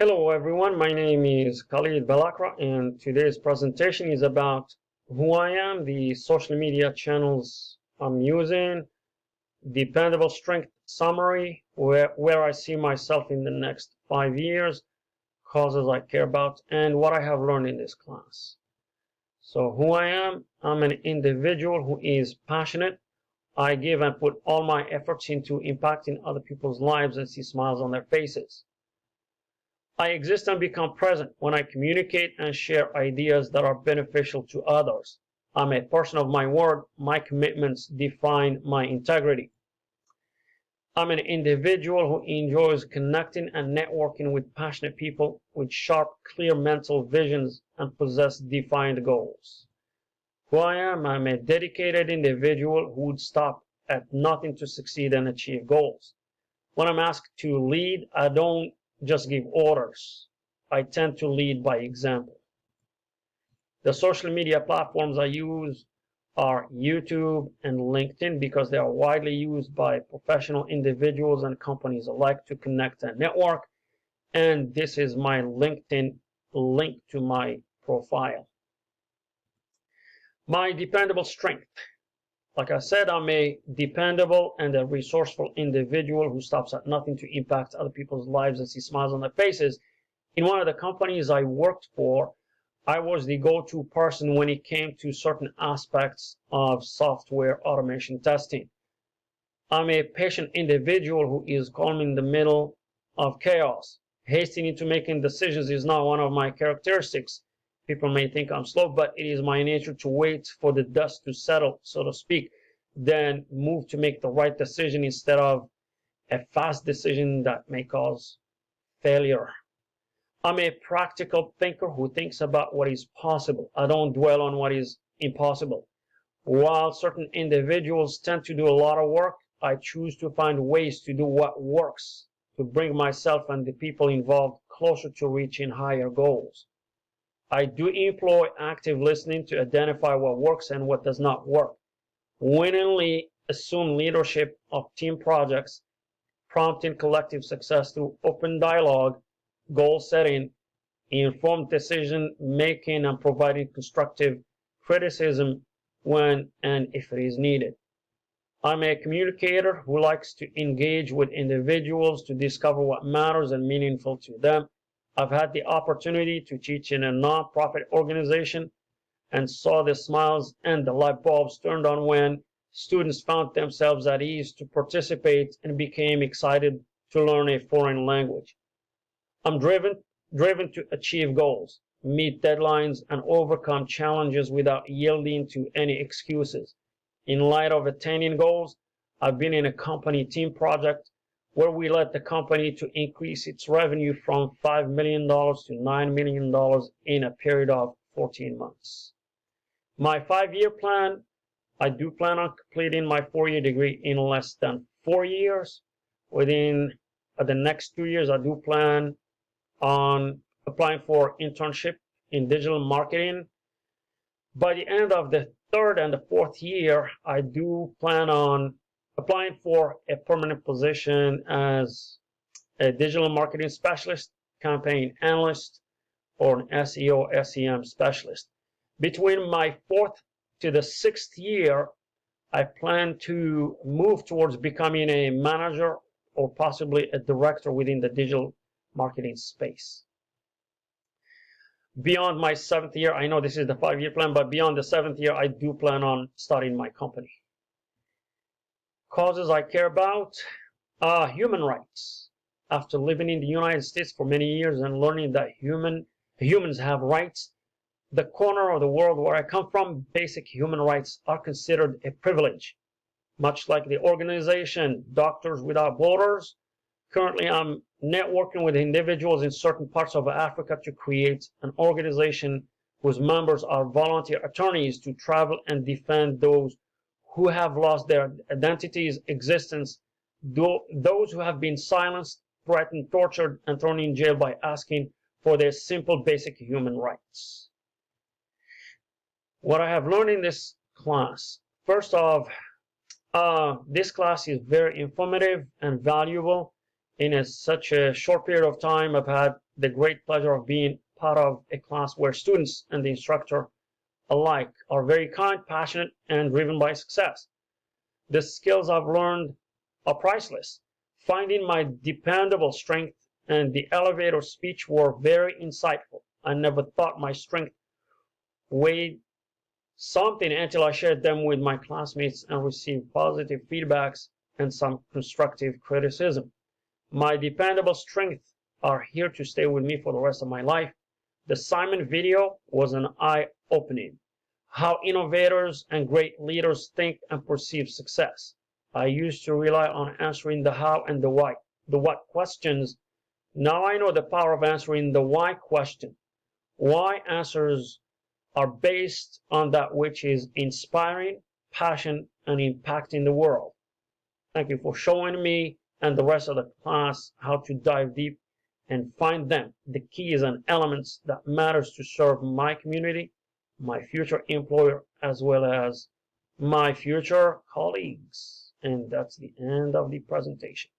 Hello everyone, my name is Khalid Balakra and today's presentation is about who I am, the social media channels I'm using, dependable strength summary, where I see myself in the next 5 years, causes I care about, and what I have learned in this class. So who I am, I'm an individual who is passionate. I give and put all my efforts into impacting other people's lives and see smiles on their faces. I exist and become present when I communicate and share ideas that are beneficial to others. I'm a person of my word. My commitments define my integrity. I'm an individual who enjoys connecting and networking with passionate people with sharp, clear mental visions and possess defined goals. Who I am, I'm a dedicated individual who would stop at nothing to succeed and achieve goals. When I'm asked to lead, I don't just give orders. I tend to lead by example. The social media platforms I use are YouTube and LinkedIn because they are widely used by professional individuals and companies alike to connect and network. And this is my LinkedIn link to my profile. My dependable strength. Like I said, I'm a dependable and a resourceful individual who stops at nothing to impact other people's lives and see smiles on their faces. In one of the companies I worked for, I was the go-to person when it came to certain aspects of software automation testing. I'm a patient individual who is calm in the middle of chaos. Hasting into making decisions is not one of my characteristics. People may think I'm slow, but it is my nature to wait for the dust to settle, so to speak, then move to make the right decision instead of a fast decision that may cause failure. I'm a practical thinker who thinks about what is possible. I don't dwell on what is impossible. While certain individuals tend to do a lot of work, I choose to find ways to do what works to bring myself and the people involved closer to reaching higher goals. I do employ active listening to identify what works and what does not work. Willingly assume leadership of team projects, prompting collective success through open dialogue, goal setting, informed decision making, and providing constructive criticism when and if it is needed. I'm a communicator who likes to engage with individuals to discover what matters and meaningful to them. I've had the opportunity to teach in a nonprofit organization and saw the smiles and the light bulbs turned on when students found themselves at ease to participate and became excited to learn a foreign language. I'm driven to achieve goals, meet deadlines, and overcome challenges without yielding to any excuses. In light of attaining goals, I've been in a company team project where we led the company to increase its revenue from $5 million to $9 million in a period of 14 months. My 5-year plan, I do plan on completing my 4-year degree in less than 4 years. Within the next 2 years, I do plan on applying for internship in digital marketing. By the end of the 3rd and the 4th year, I do plan on applying for a permanent position as a digital marketing specialist, campaign analyst, or an SEO, SEM specialist. Between my 4th to the 6th year, I plan to move towards becoming a manager or possibly a director within the digital marketing space. Beyond my 7th year, I know this is the 5-year plan, but beyond the 7th year, I do plan on starting my company. Causes I care about, human rights. After living in the United States for many years and learning that humans have rights, the corner of the world where I come from, basic human rights are considered a privilege. Much like the organization Doctors Without Borders, currently I'm networking with individuals in certain parts of Africa to create an organization whose members are volunteer attorneys to travel and defend those who have lost their identities, existence, those who have been silenced, threatened, tortured, and thrown in jail by asking for their simple basic human rights. What I have learned in this class, first off, this class is very informative and valuable. in such a short period of time, I've had the great pleasure of being part of a class where students and the instructor alike are very kind, passionate, and driven by success. The skills I've learned are priceless. Finding my dependable strength and the elevator speech were very insightful. I never thought my strength weighed something until I shared them with my classmates and received positive feedbacks and some constructive criticism. My dependable strengths are here to stay with me for the rest of my life. The Simon video was an eye-opening. How innovators and great leaders think and perceive success. I used to rely on answering the how and the why, the what questions. Now I know the power of answering the why question. Why answers are based on that which is inspiring, passion, and impacting the world. Thank you for showing me and the rest of the class how to dive deep and find them, the keys and elements that matters to serve my community, my future employer, as well as my future colleagues. And that's the end of the presentation.